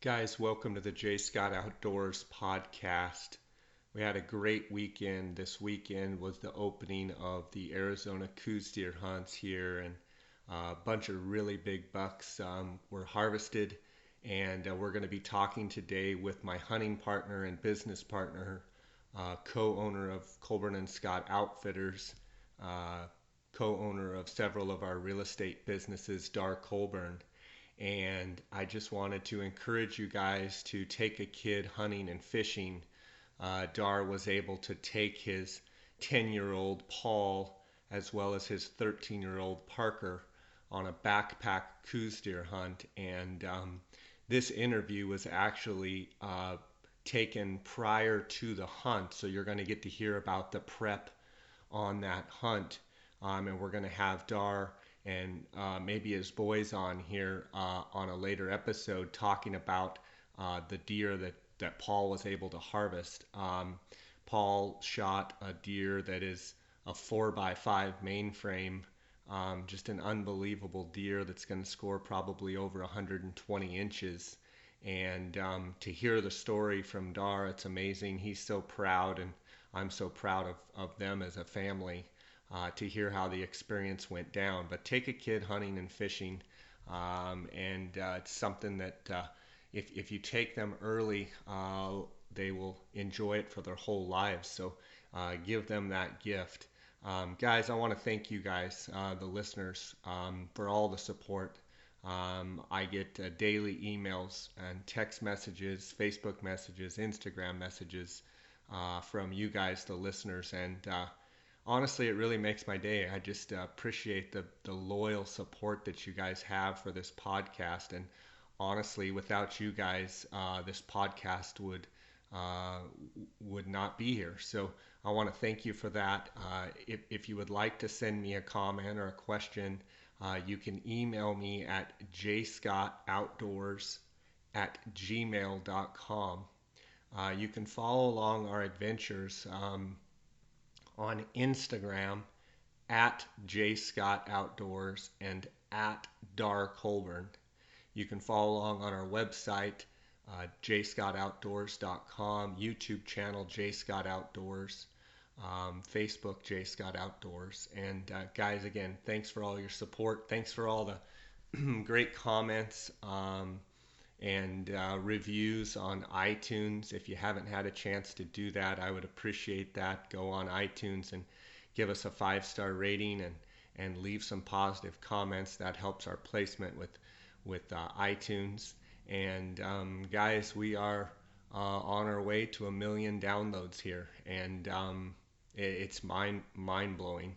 Guys, welcome to the J. Scott Outdoors podcast. We had a great weekend. This weekend was the opening of the Arizona Coues deer hunts here, and a bunch of really big bucks were harvested. And we're going to be talking today with my hunting partner and business partner, co-owner of Colburn and Scott Outfitters, uh, co-owner of several of our real estate businesses, Darr Colburn. And I just wanted to encourage you guys to take a kid hunting and fishing. Darr was able to take his 10-year-old Paul as well as his 13-year-old Parker on a backpack Coues deer hunt. And this interview was actually taken prior to the hunt, so you're going to get to hear about the prep on that hunt. And we're going to have Darr and maybe his boys on here on a later episode talking about the deer that Paul was able to harvest. Paul shot a deer that is a 4x5 mainframe, just an unbelievable deer that's going to score probably over 120 inches. And to hear the story from Darr, it's amazing. He's so proud, and I'm so proud of them as a family. To hear how the experience went down. But take a kid hunting and fishing, and it's something that if you take them early, they will enjoy it for their whole lives. So give them that gift. Guys, I want to thank you guys, the listeners, for all the support. I get daily emails and text messages, Facebook messages, Instagram messages from you guys, the listeners, and honestly, it really makes my day. I just appreciate the loyal support that you guys have for this podcast. And honestly, without you guys, this podcast would not be here. So I want to thank you for that. If you would like to send me a comment or a question, you can email me at jscottoutdoors@gmail.com. You can follow along our adventures on Instagram at jscottoutdoors and at Darr Colburn. You can follow along on our website, jscottoutdoors.com, YouTube channel jscottoutdoors, Facebook jscottoutdoors. And guys, again, thanks for all your support. Thanks for all the great comments and reviews on iTunes. If you haven't had a chance to do that, I would appreciate that. Go on iTunes and give us a 5-star rating and leave some positive comments. That helps our placement with iTunes. And guys, we are on our way to 1 million downloads here, and it's mind blowing.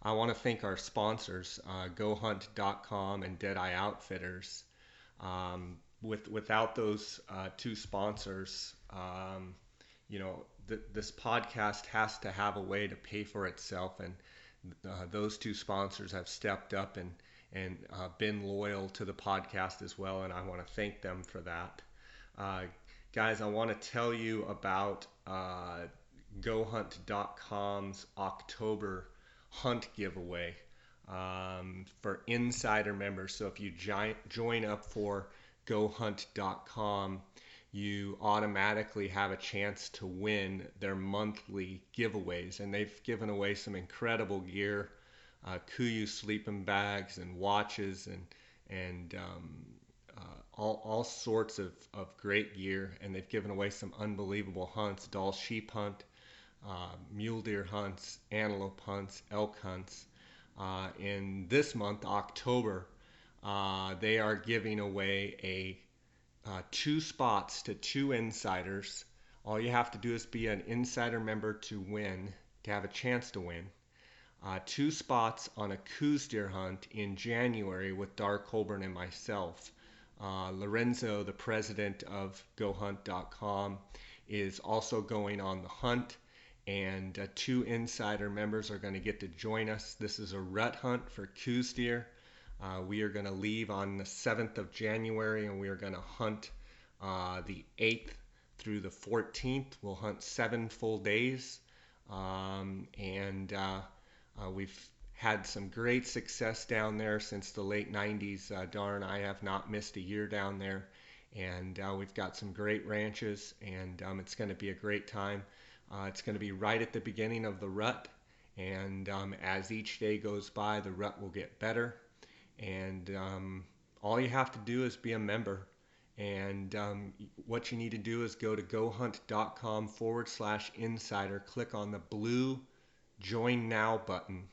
I want to thank our sponsors, GoHunt.com and Deadeye Outfitters. Without those two sponsors, this podcast has to have a way to pay for itself, and those two sponsors have stepped up and been loyal to the podcast as well, and I want to thank them for that. Guys, I want to tell you about GoHunt.com's October hunt giveaway for insider members. So if you join up for GoHunt.com, you automatically have a chance to win their monthly giveaways. And they've given away some incredible gear, Kuiu sleeping bags and watches and all sorts of great gear. And they've given away some unbelievable hunts, Dall sheep hunt, mule deer hunts, antelope hunts, elk hunts. In this month, October, they are giving away 2 spots to 2 insiders. All you have to do is be an insider member to win, to have a chance to win. 2 spots on a Coues deer hunt in January with Darr Colburn and myself. Lorenzo, the president of GoHunt.com, is also going on the hunt, and 2 insider members are going to get to join us. This is a rut hunt for Coues deer. We are going to leave on the 7th of January, and we are going to hunt the 8th through the 14th. We'll hunt 7 full days, and we've had some great success down there since the late 90s. Darr and I have not missed a year down there, And we've got some great ranches, and it's going to be a great time. It's going to be right at the beginning of the rut, and as each day goes by, the rut will get better. And all you have to do is be a member. And what you need to do is go to gohunt.com/insider, click on the blue Join Now button.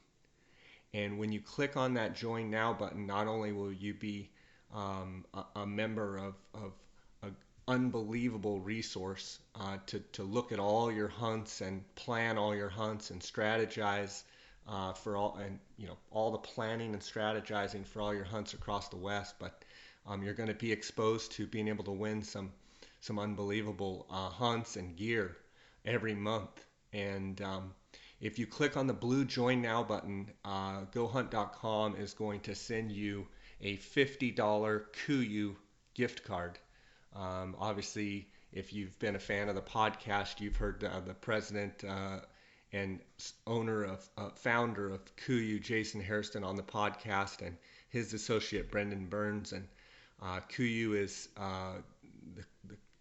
And when you click on that Join Now button, not only will you be a member of an unbelievable resource to look at all your hunts and plan all your hunts and strategize for all, and all the planning and strategizing for all your hunts across the West, but you're going to be exposed to being able to win some unbelievable hunts and gear every month. And if you click on the blue Join Now button, GoHunt.com is going to send you a $50 Coues gift card. Obviously, if you've been a fan of the podcast, you've heard the president and founder of Coues, Jason Hairston, on the podcast, and his associate Brendan Burns. And Coues is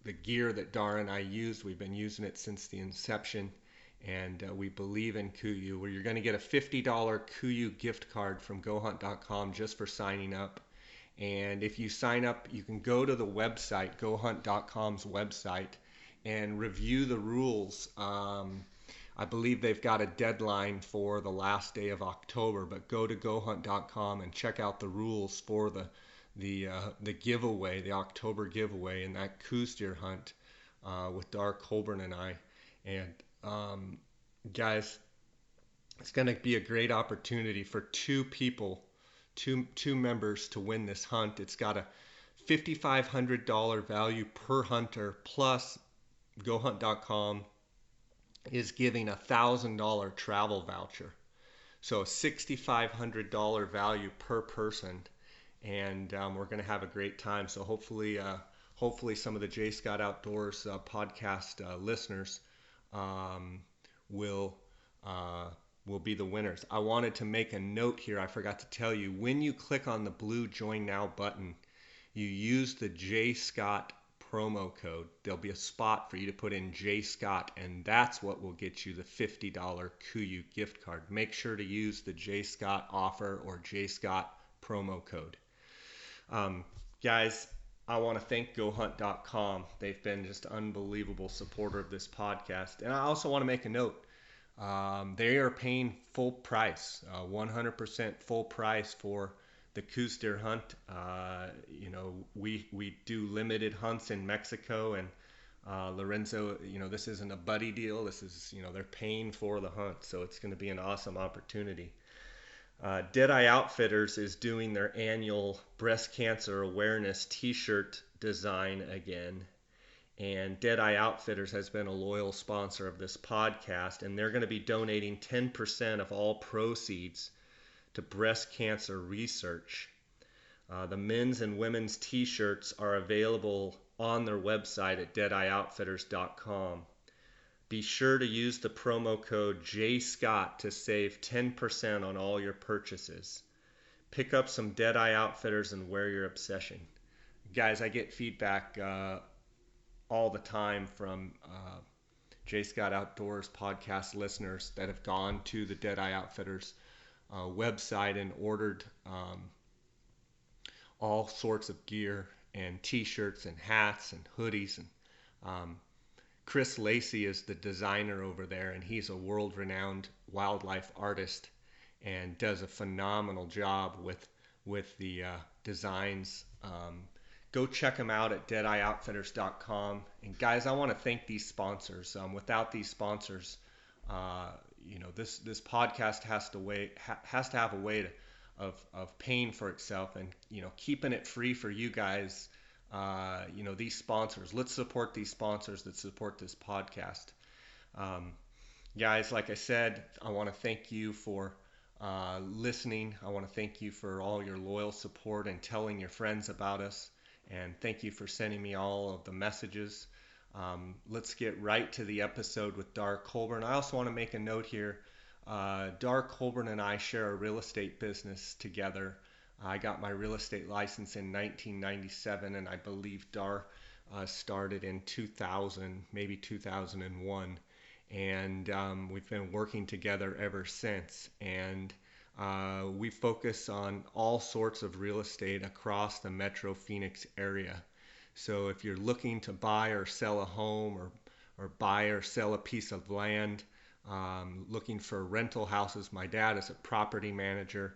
the gear that Darr and I use. We've been using it since the inception, and we believe in Coues, where you're going to get a $50 Coues gift card from GoHunt.com just for signing up. And if you sign up, you can go to the website, GoHunt.com's website, and review the rules. I believe they've got a deadline for the last day of October, but go to GoHunt.com and check out the rules for the giveaway, the October giveaway, and that Coues deer hunt with Darr Colburn and I. And guys, it's going to be a great opportunity for two members to win this hunt. It's got a $5,500 value per hunter, plus GoHunt.com is giving a $1,000 travel voucher. So a $6,500 value per person, and we're going to have a great time. So hopefully some of the J Scott Outdoors podcast listeners will be the winners. I wanted to make a note here. I forgot to tell you, when you click on the blue Join Now button, you use the J Scott promo code. There'll be a spot for you to put in J Scott, and that's what will get you the $50 Coues gift card. Make sure to use the J Scott offer or J Scott promo code. Guys, I want to thank GoHunt.com. They've been just unbelievable supporter of this podcast. And I also want to make a note. They are paying full price, 100% full price for the Coues deer hunt. We do limited hunts in Mexico, and Lorenzo, this isn't a buddy deal. This is, they're paying for the hunt, so it's going to be an awesome opportunity. Deadeye Outfitters is doing their annual breast cancer awareness t-shirt design again. And Deadeye Outfitters has been a loyal sponsor of this podcast, and they're going to be donating 10% of all proceeds to breast cancer research. The men's and women's t-shirts are available on their website at deadeyeoutfitters.com. Be sure to use the promo code JSCOTT to save 10% on all your purchases. Pick up some Deadeye Outfitters and wear your obsession. Guys, I get feedback all the time from J Scott Outdoors podcast listeners that have gone to the Deadeye Outfitters website and ordered all sorts of gear and t-shirts and hats and hoodies. And Chris Lacey is the designer over there, and he's a world-renowned wildlife artist and does a phenomenal job with the designs. Go check them out at deadeyeoutfitters.com. And guys, I want to thank these sponsors. Without these sponsors, this podcast has to have a way of paying for itself, and keeping it free for you guys. These sponsors. Let's support these sponsors that support this podcast. Guys, like I said, I want to thank you for listening. I want to thank you for all your loyal support and telling your friends about us. And thank you for sending me all of the messages. Let's get right to the episode with Darr Colburn. I also want to make a note here. Darr Colburn and I share a real estate business together. I got my real estate license in 1997, and I believe Darr started in 2000, maybe 2001. And we've been working together ever since. And we focus on all sorts of real estate across the Metro Phoenix area. So if you're looking to buy or sell a home, or buy or sell a piece of land, looking for rental houses, my dad is a property manager.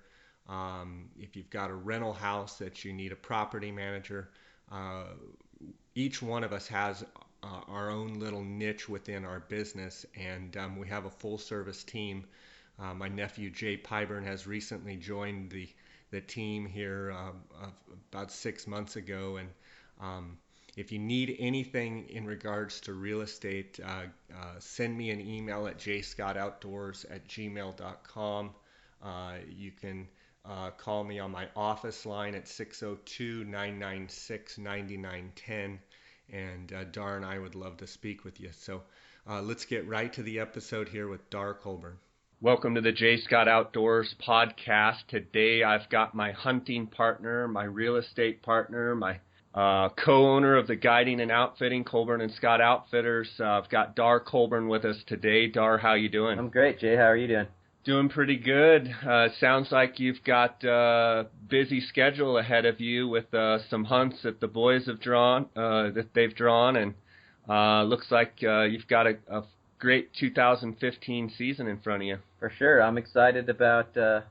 If you've got a rental house that you need a property manager, uh, each one of us has our own little niche within our business, and we have a full service team. My nephew Jay Pyburn has recently joined the team here about 6 months ago, and if you need anything in regards to real estate, send me an email at jscottoutdoors@gmail.com. You can call me on my office line at 602-996-9910. And Darr and I would love to speak with you. So let's get right to the episode here with Darr Colburn. Welcome to the J. Scott Outdoors podcast. Today I've got my hunting partner, my real estate partner, my co-owner of the guiding and outfitting, Colburn and Scott Outfitters. I've got Darr Colburn with us today. Darr, how you doing? I'm great, Jay. How are you doing? Doing pretty good. Sounds like you've got a busy schedule ahead of you with some hunts that the boys have drawn, and looks like you've got a great 2015 season in front of you. For sure. I'm excited about the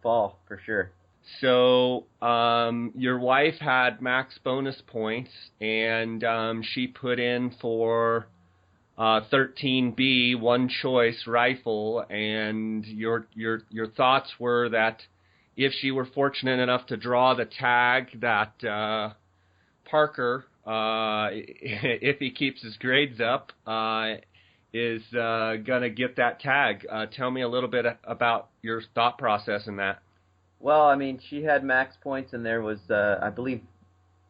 fall, for sure. So your wife had max bonus points, and she put in for 13B, one choice rifle, and your thoughts were that if she were fortunate enough to draw the tag, that Parker, if he keeps his grades up, is gonna get that tag. Tell me a little bit about your thought process in that. Well, I mean, she had max points, and there was, I believe,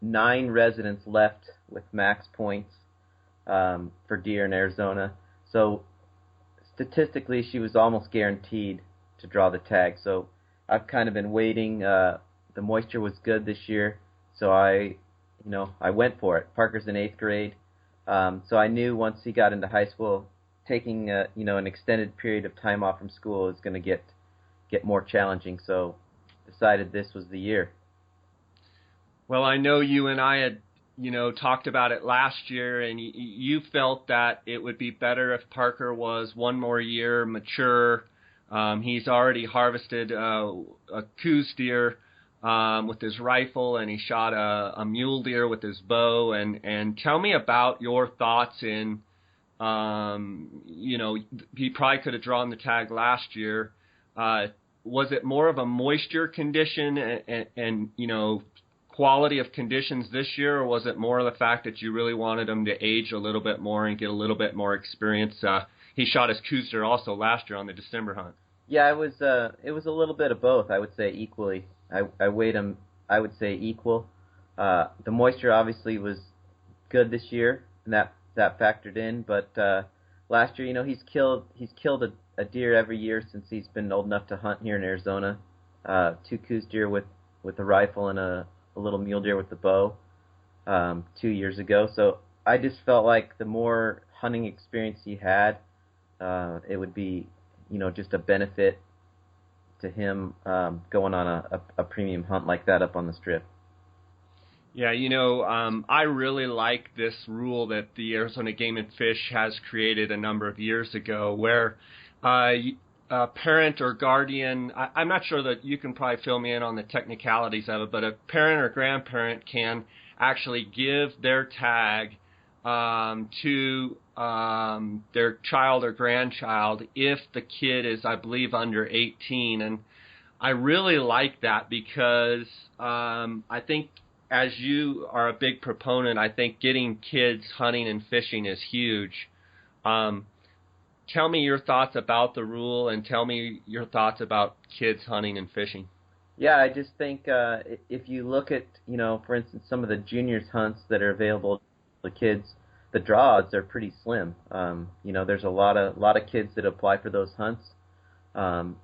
9 residents left with max points for deer in Arizona. So statistically, she was almost guaranteed to draw the tag. So I've kind of been waiting. The moisture was good this year, so I went for it. Parker's in 8th grade, so I knew once he got into high school, taking an extended period of time off from school is going to get more challenging. So decided this was the year. Well, I know you and I had talked about it last year, and you felt that it would be better if Parker was one more year mature. He's already harvested a Coues deer with his rifle, and he shot a mule deer with his bow. And tell me about your thoughts in, he probably could have drawn the tag last year. Was it more of a moisture condition and quality of conditions this year, or was it more of the fact that you really wanted him to age a little bit more and get a little bit more experience? He shot his Coues deer also last year on the December hunt. Yeah, it was a little bit of both. I would say equally. I weighed him, I would say equal. The moisture obviously was good this year, and that factored in. But last year, he's killed a deer every year since he's been old enough to hunt here in Arizona. 2 Coues deer with a rifle and a little mule deer with the bow 2 years ago. So I just felt like the more hunting experience he had, it would be, just a benefit to him going on a premium hunt like that up on the Strip. Yeah, I really like this rule that the Arizona Game and Fish has created a number of years ago, where a parent or guardian, I'm not sure that you can probably fill me in on the technicalities of it, but a parent or grandparent can actually give their tag to their child or grandchild if the kid is, I believe, under 18. And I really like that because I think, as you are a big proponent, I think getting kids hunting and fishing is huge. Tell me your thoughts about the rule, and tell me your thoughts about kids hunting and fishing. Yeah, I just think if you look at, for instance, some of the juniors hunts that are available to kids, the draw odds are pretty slim. There's a lot of kids that apply for those hunts, and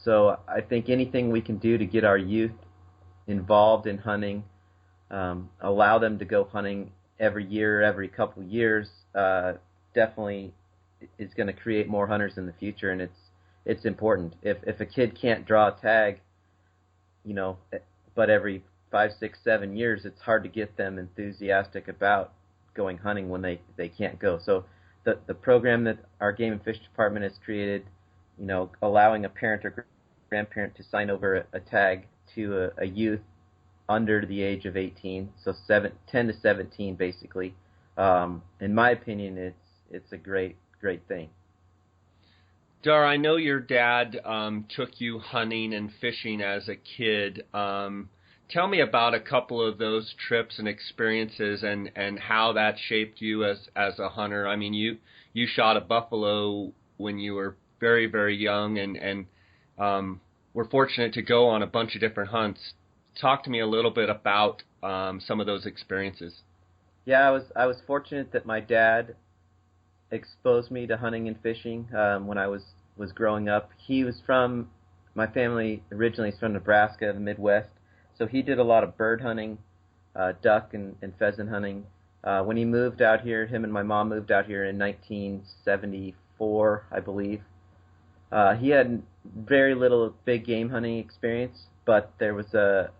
so I think anything we can do to get our youth involved in hunting, allow them to go hunting every year, every couple of years, definitely is going to create more hunters in the future, and it's important. If a kid can't draw a tag, but every 5, 6, 7 years, it's hard to get them enthusiastic about going hunting when they can't go. So the program that our Game and Fish Department has created, allowing a parent or grandparent to sign over a tag to a youth under the age of 18, so 10 to 17 basically. In my opinion, it's a great thing. Darr, I know your dad took you hunting and fishing as a kid. Tell me about a couple of those trips and experiences and how that shaped you as a hunter. I mean, you shot a buffalo when you were very, very young and were fortunate to go on a bunch of different hunts. Talk to me a little bit about some of those experiences. Yeah, I was fortunate that my dad exposed me to hunting and fishing when I was growing up. My family originally is from Nebraska, the Midwest, so he did a lot of bird hunting, duck and pheasant hunting. When he moved out here, him and my mom moved out here in 1974, I believe. He had very little big game hunting experience, but there was a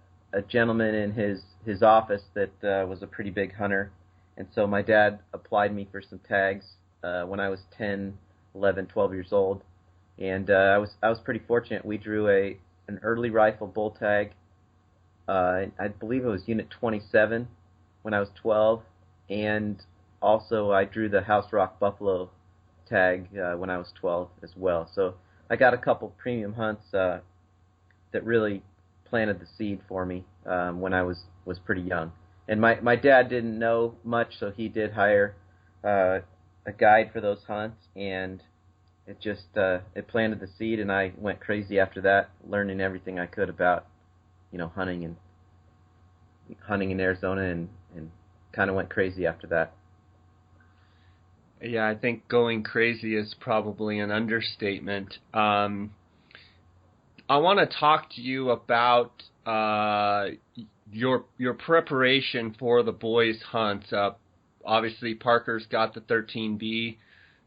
gentleman in his office that was a pretty big hunter, and so my dad applied me for some tags when I was 10, 11, 12 years old, and I was pretty fortunate. We drew an early rifle bull tag. I believe it was Unit 27 when I was 12, and also I drew the House Rock Buffalo tag when I was 12 as well. So I got a couple premium hunts that really planted the seed for me when I was pretty young. And my dad didn't know much, so he did hire a guide for those hunts, and it just it planted the seed, and I went crazy after that, learning everything I could about hunting in Arizona, and kind of went crazy after that. Yeah, I think going crazy is probably an understatement. I want to talk to you about your preparation for the boys' hunts. Obviously, Parker's got the 13B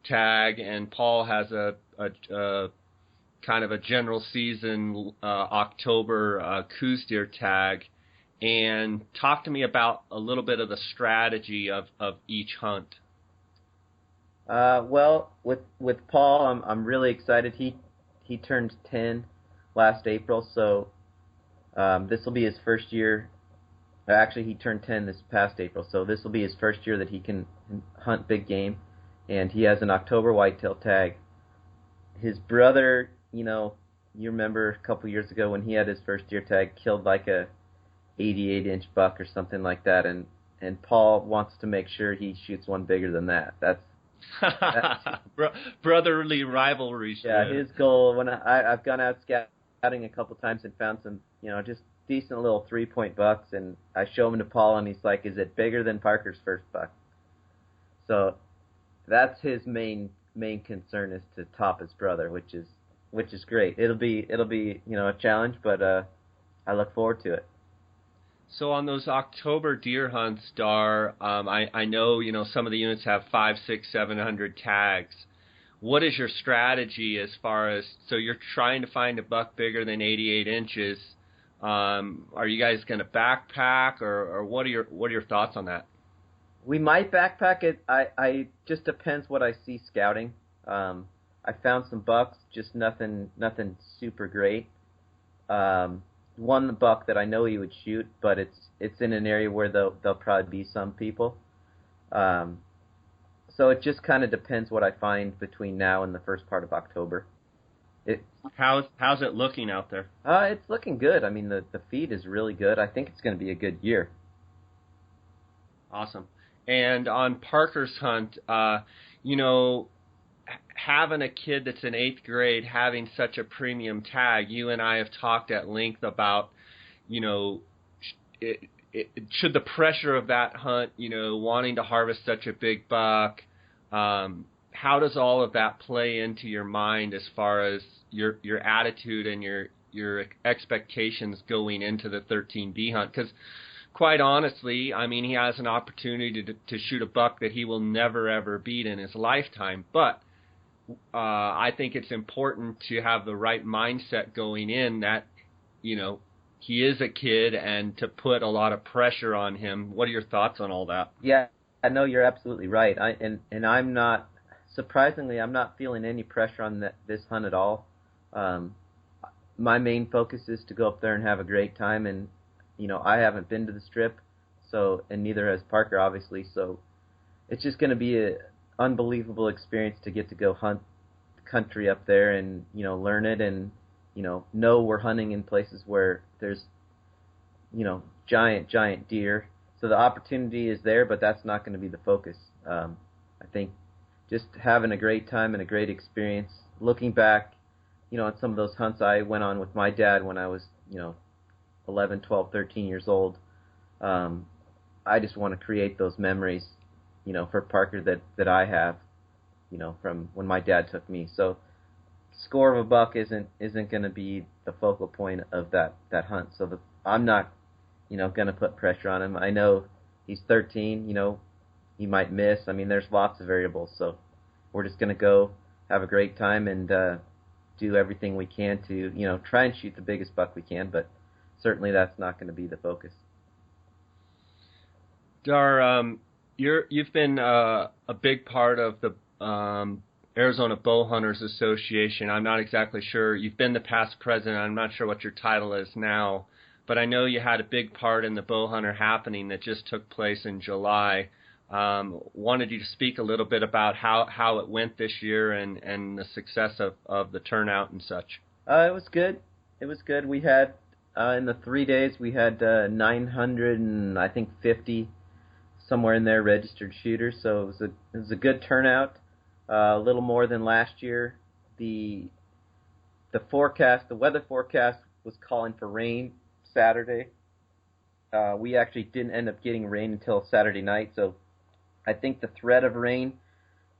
tag, and Paul has a kind of a general season October Coues deer tag. And talk to me about a little bit of the strategy of each hunt. Well, with Paul, I'm really excited. He turned 10 last April, so this will be his first year. Actually, he turned 10 this past April, so this will be his first year that he can hunt big game, and he has an October whitetail tag. His brother, you remember a couple years ago when he had his first deer tag, killed like a 88-inch buck or something like that, and Paul wants to make sure he shoots one bigger than that. That's brotherly rivalry. Yeah, his goal. When I've gone out scouting a couple times and found some, just decent little 3-point bucks, and I show them to Paul, and he's like, "Is it bigger than Parker's first buck?" So that's his main concern, is to top his brother, which is great. It'll be a challenge, but I look forward to it. So on those October deer hunts, Darr, I know some of the units have 500, 600, 700 tags. What is your strategy as far as, so you're trying to find a buck bigger than 88 inches? Are you guys going to backpack, or what are your thoughts on that? We might backpack it. I just depends what I see scouting. I found some bucks, just nothing super great. One buck that I know he would shoot, but it's in an area where there'll probably be some people. So it just kind of depends what I find between now and the first part of October. How's it looking out there? It's looking good. I mean, the feed is really good. I think it's going to be a good year. Awesome. And on Parker's hunt, having a kid that's in 8th grade having such a premium tag, you and I have talked at length about, should the pressure of that hunt, wanting to harvest such a big buck, how does all of that play into your mind as far as your attitude and your expectations going into the 13B hunt? Because quite honestly, I mean, he has an opportunity to shoot a buck that he will never ever beat in his lifetime. But I think it's important to have the right mindset going in that, you know, he is a kid and to put a lot of pressure on him. What are your thoughts on all that? Yeah, I know you're absolutely right. I'm not, surprisingly, I'm not feeling any pressure on this hunt at all. My main focus is to go up there and have a great time, and you know, I haven't been to the Strip, so, and neither has Parker, obviously, so it's just going to be an unbelievable experience to get to go hunt country up there and, you know, learn it and, you know we're hunting in places where there's, you know, giant deer. So the opportunity is there, but that's not going to be the focus. I think just having a great time and a great experience. Looking back, you know, at some of those hunts I went on with my dad when I was, you know, 11, 12, 13 years old, I just want to create those memories, you know, for Parker that I have, you know, from when my dad took me. So score of a buck isn't going to be the focal point of that hunt. So I'm not, you know, going to put pressure on him. I know he's 13, you know, he might miss. I mean, there's lots of variables. So we're just going to go have a great time and do everything we can to, you know, try and shoot the biggest buck we can, but certainly that's not going to be the focus. Darr, you've been a big part of the Arizona Bow Hunters Association. I'm not exactly sure. You've been the past president. I'm not sure what your title is now, but I know you had a big part in the Bow Hunter happening that just took place in July. Wanted you to speak a little bit about how it went this year and the success of the turnout and such. It was good. It was good. We had, in the 3 days, we had 900 and I think 50, somewhere in there, registered shooters. So it was a good turnout, a little more than last year. The weather forecast was calling for rain Saturday. We actually didn't end up getting rain until Saturday night, so I think the threat of rain,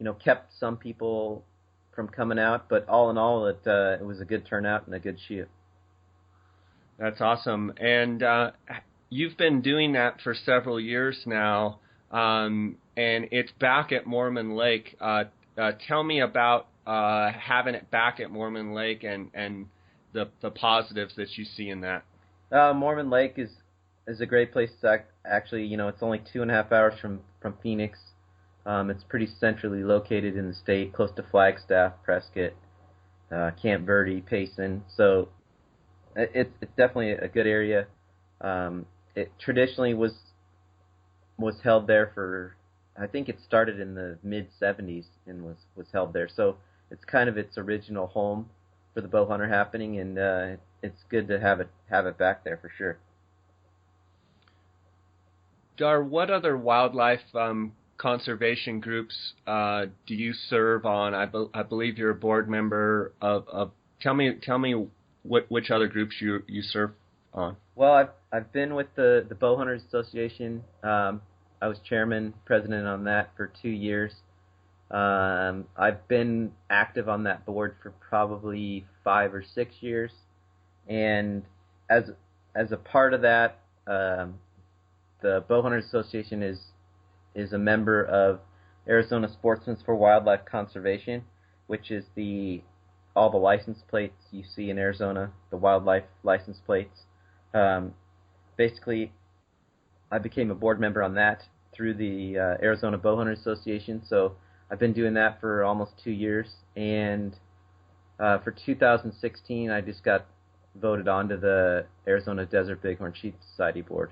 you know, kept some people from coming out, but all in all, it was a good turnout and a good shoot. That's awesome. And you've been doing that for several years now, and it's back at Mormon Lake. Tell me about having it back at Mormon Lake and the positives that you see in that. Mormon Lake is a great place to actually, you know, it's only 2.5 hours from Phoenix. It's pretty centrally located in the state, close to Flagstaff, Prescott, Camp Verde, Payson. So it's definitely a good area. It traditionally was held there for, I think it started in the mid-'70s and was held there. So it's kind of its original home for the bow hunter happening, and it's good to have it back there for sure. Darr, what other wildlife conservation groups do you serve on? I believe you're a board member of. Tell me which other groups you serve on. Well, I've been with the Bow Hunters Association. I was chairman, president on that for 2 years. I've been active on that board for probably 5 or 6 years, and as a part of that, the Bow Hunters Association is a member of Arizona Sportsmen for Wildlife Conservation, which is all the license plates you see in Arizona, the wildlife license plates. Basically, I became a board member on that through the Arizona Bow Hunters Association, so I've been doing that for almost 2 years, and for 2016, I just got voted onto the Arizona Desert Bighorn Sheep Society board.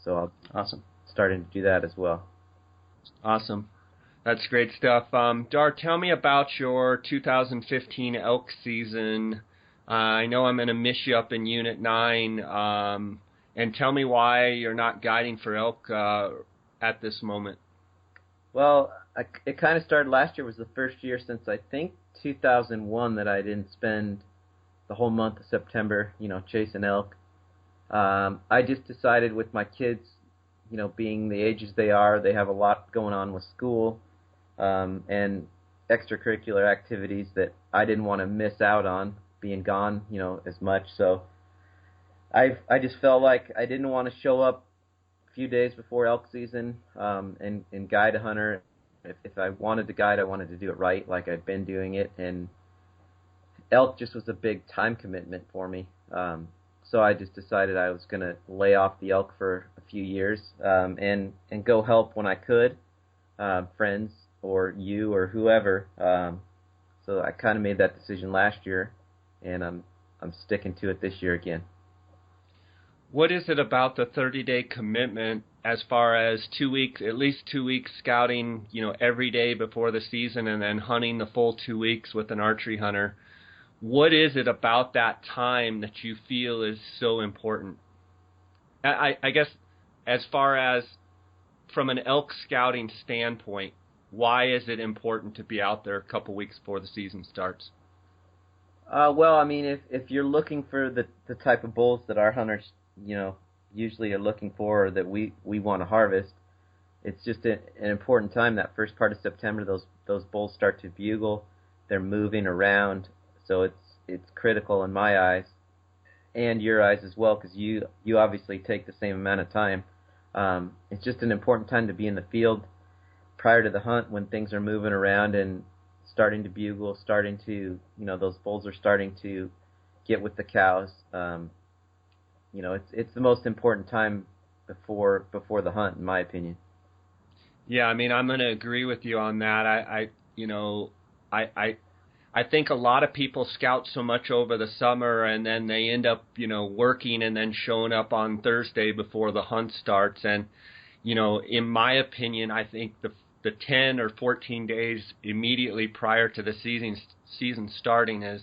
So awesome. Starting to do that as well. Awesome. That's great stuff. Darr, tell me about your 2015 elk season. I know I'm going to miss you up in Unit 9, and tell me why you're not guiding for elk at this moment. Well, it kind of started last year. Was the first year since I think 2001 that I didn't spend the whole month of September, you know, chasing elk. I just decided with my kids, you know, being the ages they are, they have a lot going on with school and extracurricular activities that I didn't want to miss out on being gone, as much. So I just felt like I didn't want to show up a few days before elk season and guide a hunter. If I wanted to guide, I wanted to do it right, like I'd been doing it, and elk just was a big time commitment for me. So I just decided I was going to lay off the elk for a few years and go help when I could, friends or you or whoever. So I kind of made that decision last year, and I'm sticking to it this year again. What is it about the 30-day commitment as far as 2 weeks, at least 2 weeks scouting, every day before the season and then hunting the full 2 weeks with an archery hunter? What is it about that time that you feel is so important? I guess as far as from an elk scouting standpoint, why is it important to be out there a couple weeks before the season starts? Well, I mean, if you're looking for the type of bulls that our hunters, usually are looking for or that we want to harvest, it's just an important time. That first part of September, those bulls start to bugle. They're moving around, so it's critical in my eyes and your eyes as well, because you obviously take the same amount of time. It's just an important time to be in the field prior to the hunt when things are moving around and starting to bugle, starting to, those bulls are starting to get with the cows. It's the most important time before the hunt, in my opinion. Yeah, I mean, I'm going to agree with you on that. I think a lot of people scout so much over the summer, and then they end up, working and then showing up on Thursday before the hunt starts. And, in my opinion, I think the 10 or 14 days immediately prior to the season starting is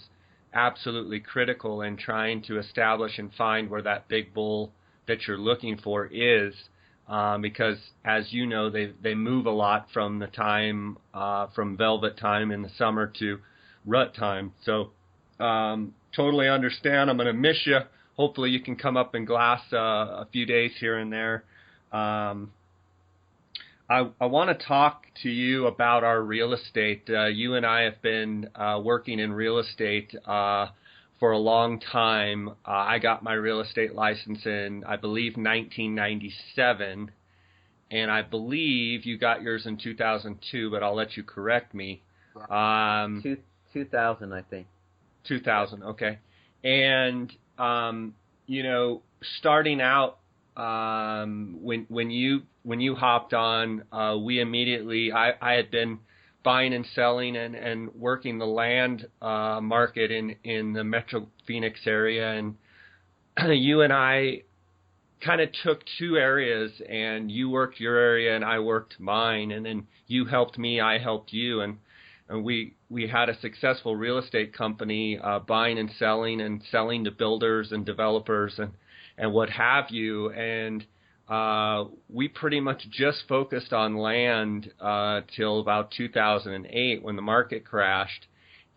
absolutely critical in trying to establish and find where that big bull that you're looking for is, because as you know, they move a lot from the time from velvet time in the summer to rut time. So totally understand. I'm going to miss you. Hopefully you can come up and glass a few days here and there. I want to talk to you about our real estate. You and I have been working in real estate for a long time. I got my real estate license in, I believe, 1997, and I believe you got yours in 2002, but I'll let you correct me. 2000, I think. 2000, okay. And, starting out, when you hopped on, we immediately, I had been buying and selling and working the land market in the Metro Phoenix area, and you and I kind of took two areas, and you worked your area and I worked mine, and then you helped me, I helped you, and we had a successful real estate company buying and selling to builders and developers and what have you. And we pretty much just focused on land till about 2008 when the market crashed.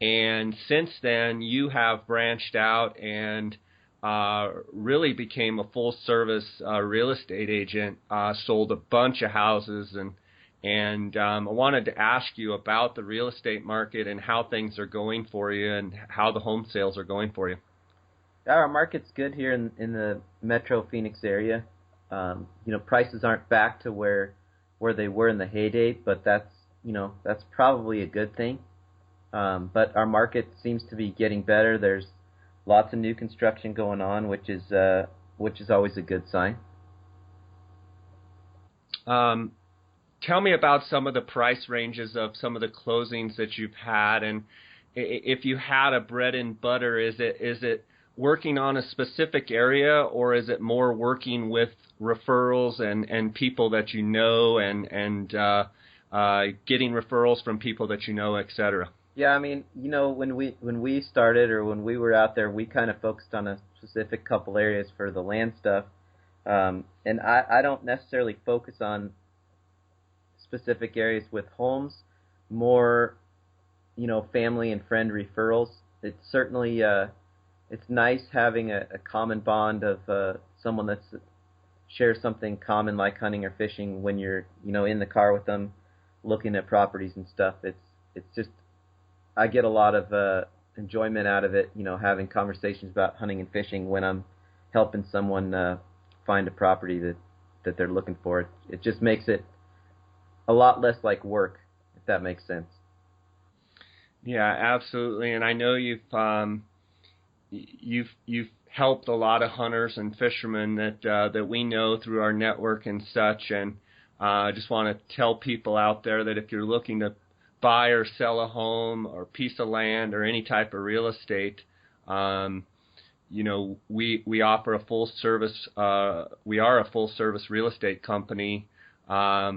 And since then, you have branched out and really became a full-service real estate agent, sold a bunch of houses, and I wanted to ask you about the real estate market and how things are going for you and how the home sales are going for you. Our market's good here in the Metro Phoenix area. Prices aren't back to where they were in the heyday, but that's probably a good thing. But our market seems to be getting better. There's lots of new construction going on, which is always a good sign. Tell me about some of the price ranges of some of the closings that you've had, and if you had a bread and butter, is it working on a specific area, or is it more working with referrals and people that you know and getting referrals from people that you know, et cetera? Yeah, I mean, when we started or when we were out there, we kind of focused on a specific couple areas for the land stuff, and I don't necessarily focus on specific areas with homes, more, family and friend referrals. It's certainly it's nice having a common bond of someone that shares something common like hunting or fishing when you're in the car with them looking at properties and stuff. It's just I get a lot of enjoyment out of it, having conversations about hunting and fishing when I'm helping someone find a property that they're looking for. It just makes it a lot less like work, if that makes sense. Yeah, absolutely. And I know you've helped a lot of hunters and fishermen that we know through our network and such. And I just want to tell people out there that if you're looking to buy or sell a home or piece of land or any type of real estate, we offer a full service. We are a full service real estate company. My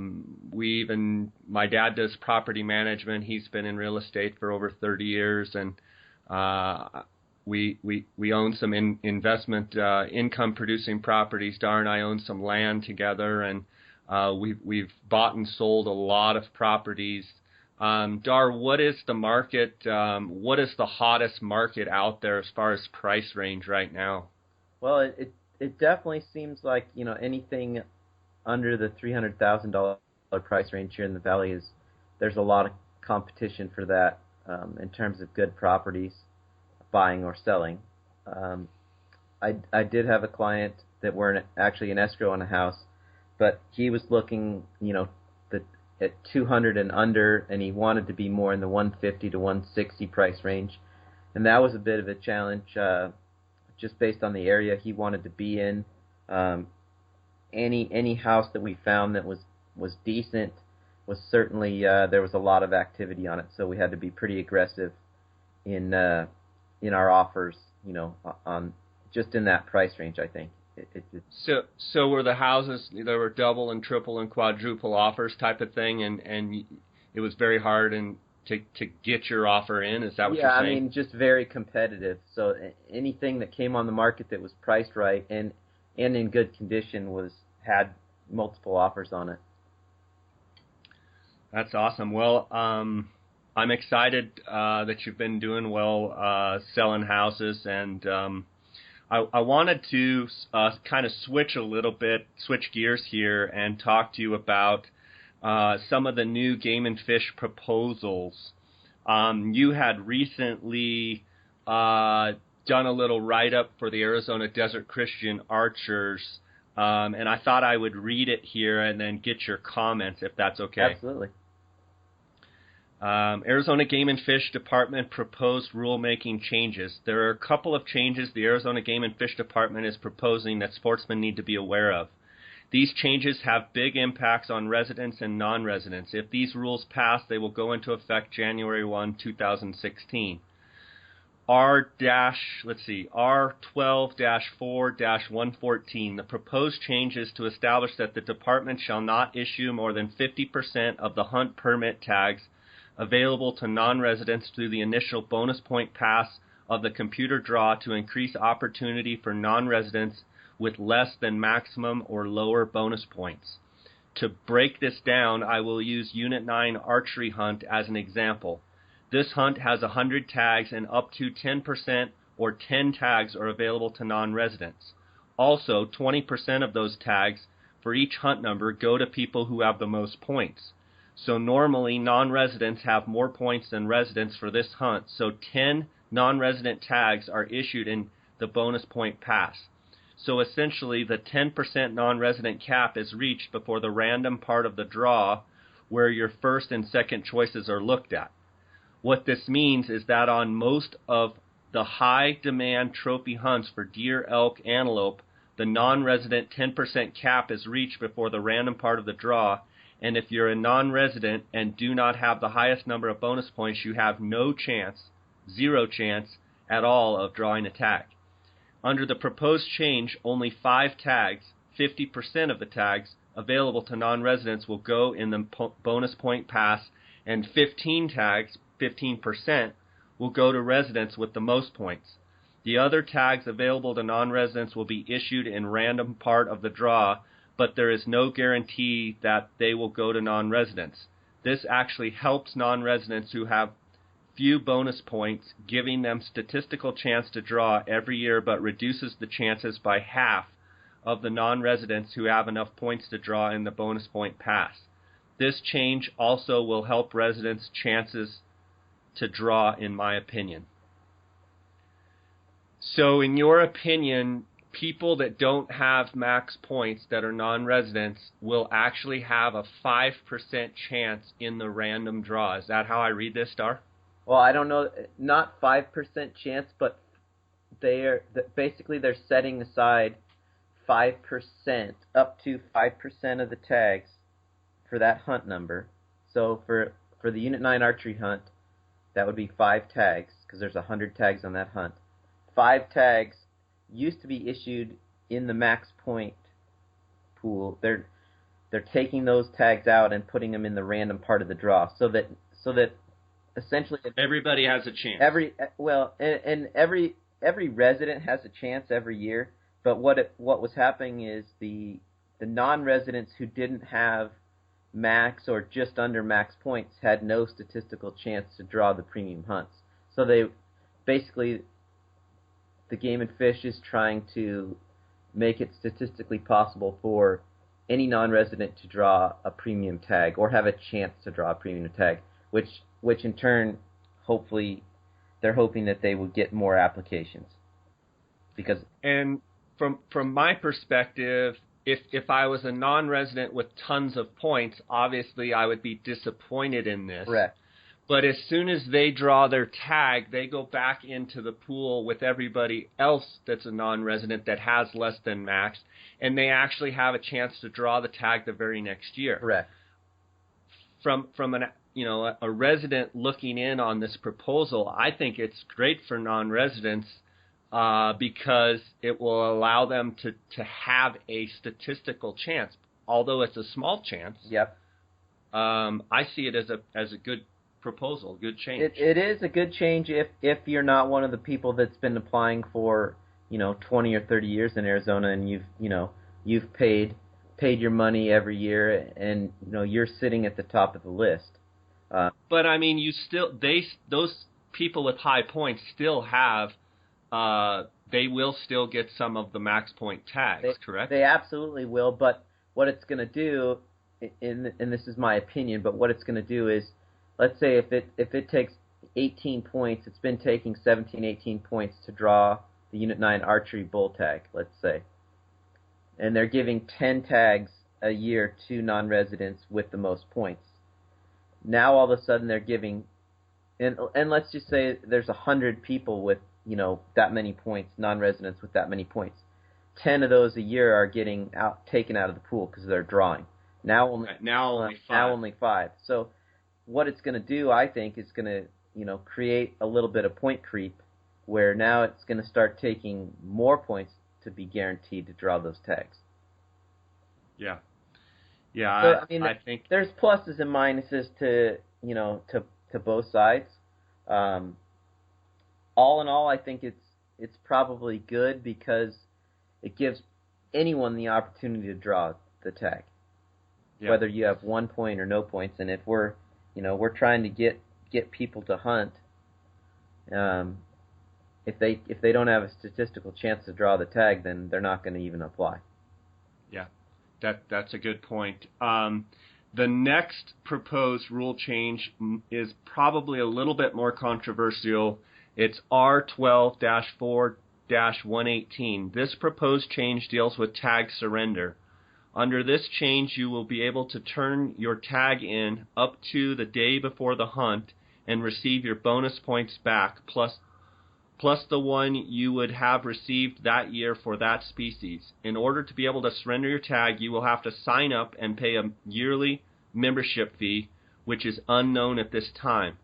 dad does property management. He's been in real estate for over 30 years, and we own some investment income producing properties. Darr and I own some land together, and we've bought and sold a lot of properties. Darr, what is the market? What is the hottest market out there as far as price range right now? Well, it definitely seems like anything under the $300,000 price range here in the valley there's a lot of competition for that in terms of good properties, buying or selling. I did have a client that were actually in escrow on a house, but he was looking, at 200 and under, and he wanted to be more in the 150 to 160 price range, and that was a bit of a challenge, just based on the area he wanted to be in. Any house that we found that was decent was certainly there was a lot of activity on it, so we had to be pretty aggressive in our offers, on just in that price range, I think. So were the houses, there were double and triple and quadruple offers type of thing, and it was very hard to get your offer in? Is that what you're saying? Yeah, I mean, just very competitive. So anything that came on the market that was priced right and in good condition had multiple offers on it. That's awesome. Well, I'm excited that you've been doing well selling houses, and I wanted to kind of switch gears here and talk to you about some of the new game and fish proposals. You had recently done a little write-up for the Arizona Desert Christian Archers, and I thought I would read it here and then get your comments, if that's okay. Absolutely. Arizona Game and Fish Department proposed rulemaking changes. There are a couple of changes the Arizona Game and Fish Department is proposing that sportsmen need to be aware of. These changes have big impacts on residents and non-residents. If these rules pass, they will go into effect January 1, 2016. R12-4-114. The proposed change is to establish that the department shall not issue more than 50% of the hunt permit tags available to non-residents through the initial bonus point pass of the computer draw to increase opportunity for non-residents with less than maximum or lower bonus points. To break this down, I will use Unit 9 archery hunt as an example. This hunt has 100 tags, and up to 10% or 10 tags are available to non-residents. Also, 20% of those tags for each hunt number go to people who have the most points. So normally, non-residents have more points than residents for this hunt, so 10 non-resident tags are issued in the bonus point pass. So essentially, the 10% non-resident cap is reached before the random part of the draw, where your first and second choices are looked at. What this means is that on most of the high-demand trophy hunts for deer, elk, antelope, the non-resident 10% cap is reached before the random part of the draw, and if you're a non-resident and do not have the highest number of bonus points, you have no chance, zero chance at all of drawing a tag. Under the proposed change, only 5 tags, 50% of the tags, available to non-residents will go in the bonus point pass, and 15 tags, 15%, will go to residents with the most points. The other tags available to non-residents will be issued in random part of the draw, but there is no guarantee that they will go to non-residents. This actually helps non-residents who have few bonus points, giving them statistical chance to draw every year, but reduces the chances by half of the non-residents who have enough points to draw in the bonus point pass. This change also will help residents' chances to draw, in my opinion. So in your opinion, people that don't have max points that are non-residents will actually have a 5% chance in the random draw. Is that how I read this, Darr? Well, I don't know, not 5% chance, but basically they're setting aside 5%, up to 5% of the tags for that hunt number. So for the Unit 9 archery hunt, that would be 5 tags, because there's 100 tags on that hunt. 5 tags used to be issued in the max point pool. They're taking those tags out and putting them in the random part of the draw, so that essentially everybody has a chance. Every resident has a chance every year. But what was happening is the non-residents who didn't have max or just under max points had no statistical chance to draw the premium hunts. So basically, the Game and Fish is trying to make it statistically possible for any non-resident to draw a premium tag or have a chance to draw a premium tag, which in turn, hopefully, they're hoping that they will get more applications. And from my perspective, if I was a non-resident with tons of points, obviously I would be disappointed in this. Correct. But as soon as they draw their tag, they go back into the pool with everybody else that's a non-resident that has less than max, and they actually have a chance to draw the tag the very next year. Correct. From a resident looking in on this proposal, I think it's great for non-residents because it will allow them to have a statistical chance, although it's a small chance. Yep. I see it as a good proposal, good change. It is a good change if you're not one of the people that's been applying for 20 or 30 years in Arizona, and you've paid your money every year, and you're sitting at the top of the list. But I mean, those people with high points still have. They will still get some of the max point tags, correct? They absolutely will, but what it's going to do, and this is my opinion, but what it's going to do is, let's say if it takes 18 points, it's been taking 17, 18 points to draw the Unit 9 archery bull tag, let's say, and they're giving 10 tags a year to non-residents with the most points. Now all of a sudden they're giving, and let's just say there's 100 people with that many points, non-residents with that many points. 10 of those a year are getting taken out of the pool because they're drawing. Now only 5. So what it's going to do, I think, is going to create a little bit of point creep, where now it's going to start taking more points to be guaranteed to draw those tags. Yeah. So, I think there's pluses and minuses to both sides. All in all, I think it's probably good because it gives anyone the opportunity to draw the tag, whether you have 1 point or no points. And if we're trying to get people to hunt, if they don't have a statistical chance to draw the tag, then they're not going to even apply. Yeah, that's a good point. The next proposed rule change is probably a little bit more controversial. It's R12-4-118. This proposed change deals with tag surrender. Under this change, you will be able to turn your tag in up to the day before the hunt and receive your bonus points back, plus the one you would have received that year for that species. In order to be able to surrender your tag, you will have to sign up and pay a yearly membership fee, which is unknown at this time.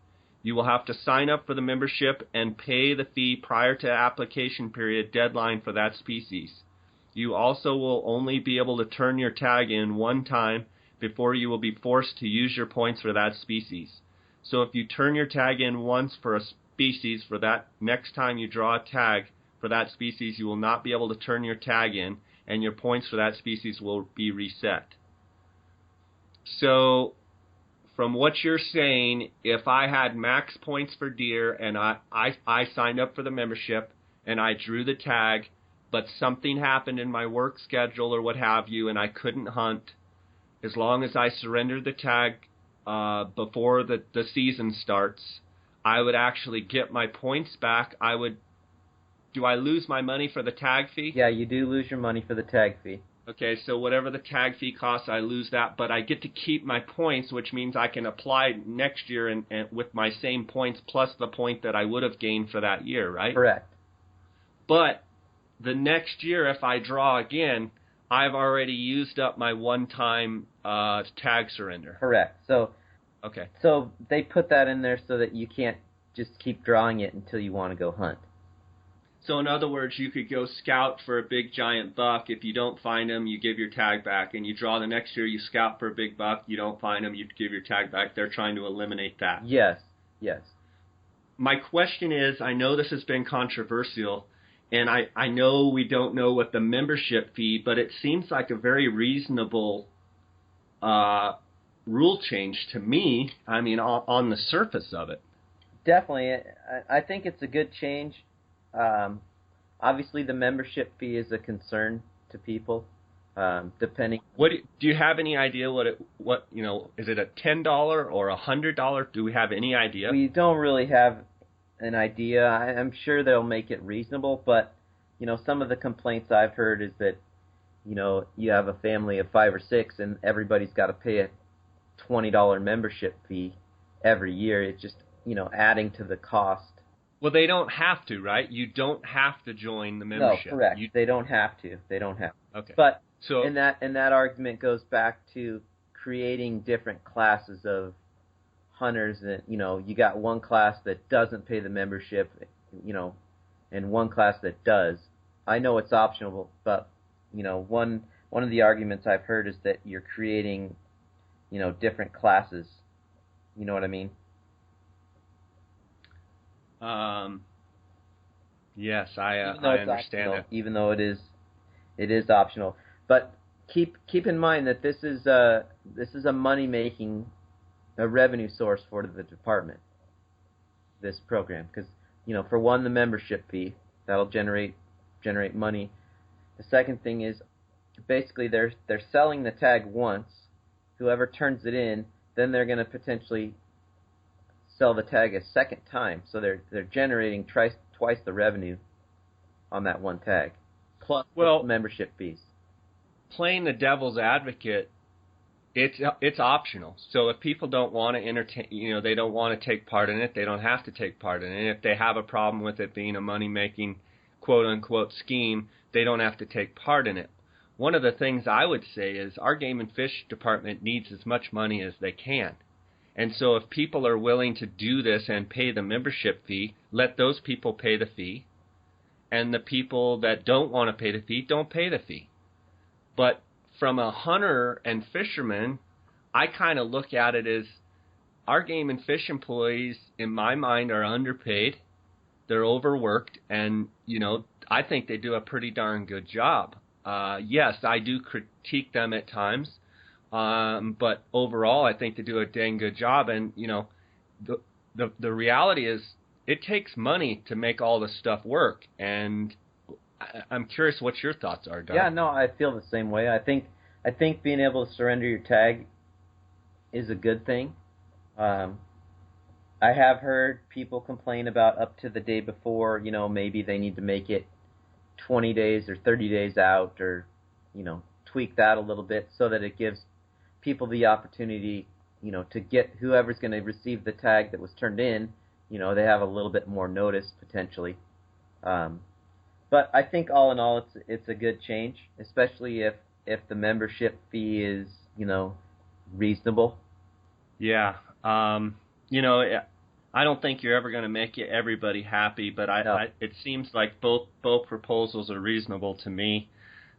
You will have to sign up for the membership and pay the fee prior to application period deadline for that species. You also will only be able to turn your tag in one time before you will be forced to use your points for that species. So if you turn your tag in once for a species, for that next time you draw a tag for that species, you will not be able to turn your tag in, and your points for that species will be reset. So from what you're saying, if I had max points for deer and I signed up for the membership and I drew the tag, but something happened in my work schedule or what have you, and I couldn't hunt, as long as I surrendered the tag before the season starts, I would actually get my points back. I would do I lose my money for the tag fee? Yeah, you do lose your money for the tag fee. Okay, so whatever the tag fee costs, I lose that, but I get to keep my points, which means I can apply next year and with my same points plus the point that I would have gained for that year, right? Correct. But the next year, if I draw again, I've already used up my one-time tag surrender. Correct. So okay. So they put that in there so that you can't just keep drawing it until you want to go hunt. So in other words, you could go scout for a big giant buck. If you don't find him, you give your tag back. And you draw the next year, you scout for a big buck. You don't find him, you give your tag back. They're trying to eliminate that. Yes, yes. My question is, I know this has been controversial, and I know we don't know what the membership fee, but it seems like a very reasonable rule change to me, I mean, on the surface of it. Definitely. I think it's a good change. Obviously, the membership fee is a concern to people, depending. Do you have any idea what is it a $10 or $100? Do we have any idea? We don't really have an idea. I'm sure they'll make it reasonable, but some of the complaints I've heard is that you have a family of 5 or 6 and everybody's got to pay a $20 membership fee every year. It's just adding to the cost. Well, they don't have to, right? You don't have to join the membership. No, correct. They don't have to. Okay. But so, and that argument goes back to creating different classes of hunters. That you got one class that doesn't pay the membership, and one class that does. I know it's optional, but one of the arguments I've heard is that you're creating different classes. You know what I mean? Yes, I understand optional, that. Even though it is optional, but keep in mind that this is a money-making, a revenue source for the department. This program, because for one, the membership fee that'll generate money. The second thing is basically they're selling the tag once. Whoever turns it in, then they're going to potentially sell the tag a second time, so they're generating twice the revenue on that one tag, plus membership fees. Playing the devil's advocate, it's optional. So if people don't want to entertain, they don't want to take part in it, they don't have to take part in it. If they have a problem with it being a money-making, quote-unquote, scheme, they don't have to take part in it. One of the things I would say is our Game and Fish department needs as much money as they can. And so if people are willing to do this and pay the membership fee, let those people pay the fee. And the people that don't want to pay the fee, don't pay the fee. But from a hunter and fisherman, I kind of look at it as our Game and Fish employees, in my mind, are underpaid. They're overworked. And, I think they do a pretty darn good job. Yes, I do critique them at times. But overall, I think they do a dang good job. And, the reality is it takes money to make all this stuff work. And I'm curious what your thoughts are, Darr. Yeah, no, I feel the same way. I think being able to surrender your tag is a good thing. I have heard people complain about up to the day before, maybe they need to make it 20 days or 30 days out, or, tweak that a little bit so that it gives people the opportunity, to get whoever's going to receive the tag that was turned in, they have a little bit more notice potentially. But I think all in all, it's a good change, especially if the membership fee is, reasonable. Yeah. I don't think you're ever going to make everybody happy, but it seems like both proposals are reasonable to me.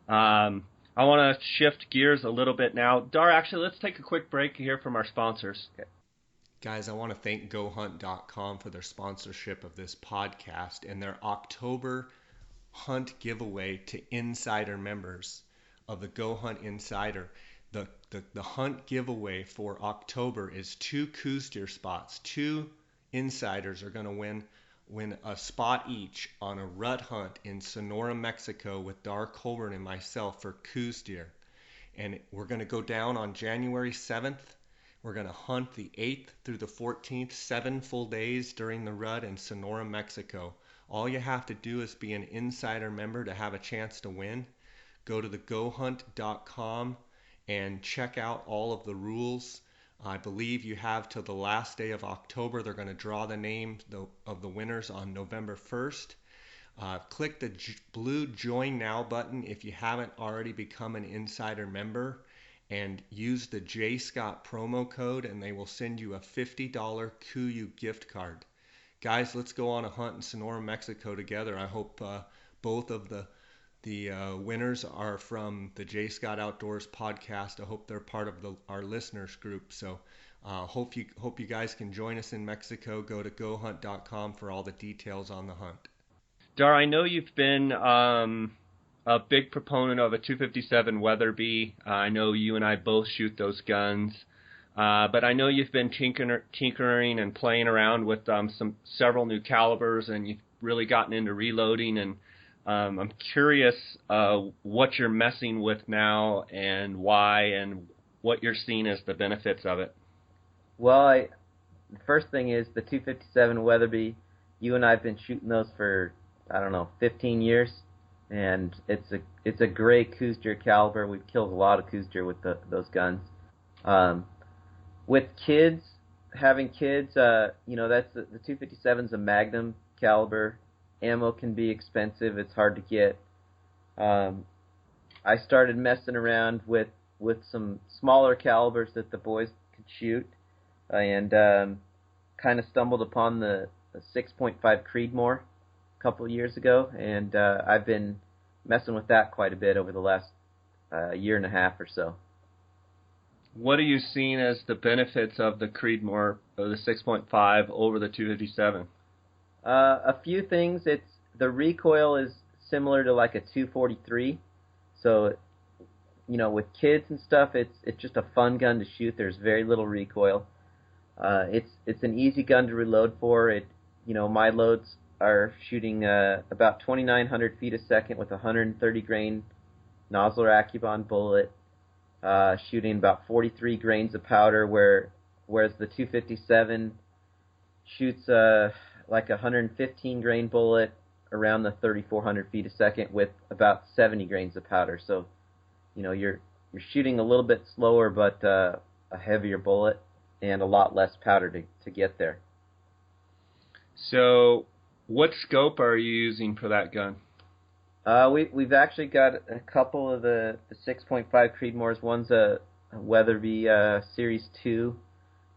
I want to shift gears a little bit now. Darr, actually, let's take a quick break here from our sponsors. Okay. Guys, I want to thank GoHunt.com for their sponsorship of this podcast and their October hunt giveaway to insider members of the Go Hunt Insider. The hunt giveaway for October is 2 Coues deer spots. 2 insiders are going to win a spot each on a rut hunt in Sonora, Mexico with Darr Colburn and myself for Coues deer. And we're going to go down on January 7th. We're going to hunt the 8th through the 14th, 7 full days during the rut in Sonora, Mexico. All you have to do is be an insider member to have a chance to win. Go to thegohunt.com and check out all of the rules. I believe you have till the last day of October. They're going to draw the name of the winners on November 1st. Click the blue Join Now button if you haven't already become an insider member, and use the J Scott promo code, and they will send you a $50 Coues gift card. Guys, let's go on a hunt in Sonora, Mexico together. I hope both of the winners are from the J Scott Outdoors podcast. I hope they're part of our listeners group. So hope you guys can join us in Mexico. Go to gohunt.com for all the details on the hunt. Darr, I know you've been a big proponent of a 257 Weatherby. I know you and I both shoot those guns. But I know you've been tinkering and playing around with several new calibers, and you've really gotten into reloading. And I'm curious what you're messing with now and why, and what you're seeing as the benefits of it. Well, the first thing is the 257 Weatherby. You and I have been shooting those for, 15 years, and it's a great Coues deer caliber. We've killed a lot of Coues deer with those guns. With kids, having kids, that's the 257's a Magnum caliber. Ammo can be expensive. It's hard to get. I started messing around with some smaller calibers that the boys could shoot, and kind of stumbled upon the 6.5 Creedmoor a couple of years ago, and I've been messing with that quite a bit over the last year and a half or so. What are you seeing as the benefits of the Creedmoor, or the 6.5 over the 257? A few things. The recoil is similar to like a 243, so with kids and stuff, it's just a fun gun to shoot. There's very little recoil. It's an easy gun to reload for. My loads are shooting about 2,900 feet a second with a 130 grain Nosler Accubon bullet, shooting about 43 grains of powder, whereas the 257 shoots like a 115 grain bullet around the 3,400 feet a second with about 70 grains of powder. So, you're shooting a little bit slower, but a heavier bullet and a lot less powder to get there. So, what scope are you using for that gun? We've actually got a couple of the 6.5 Creedmoors. One's a Weatherby Series 2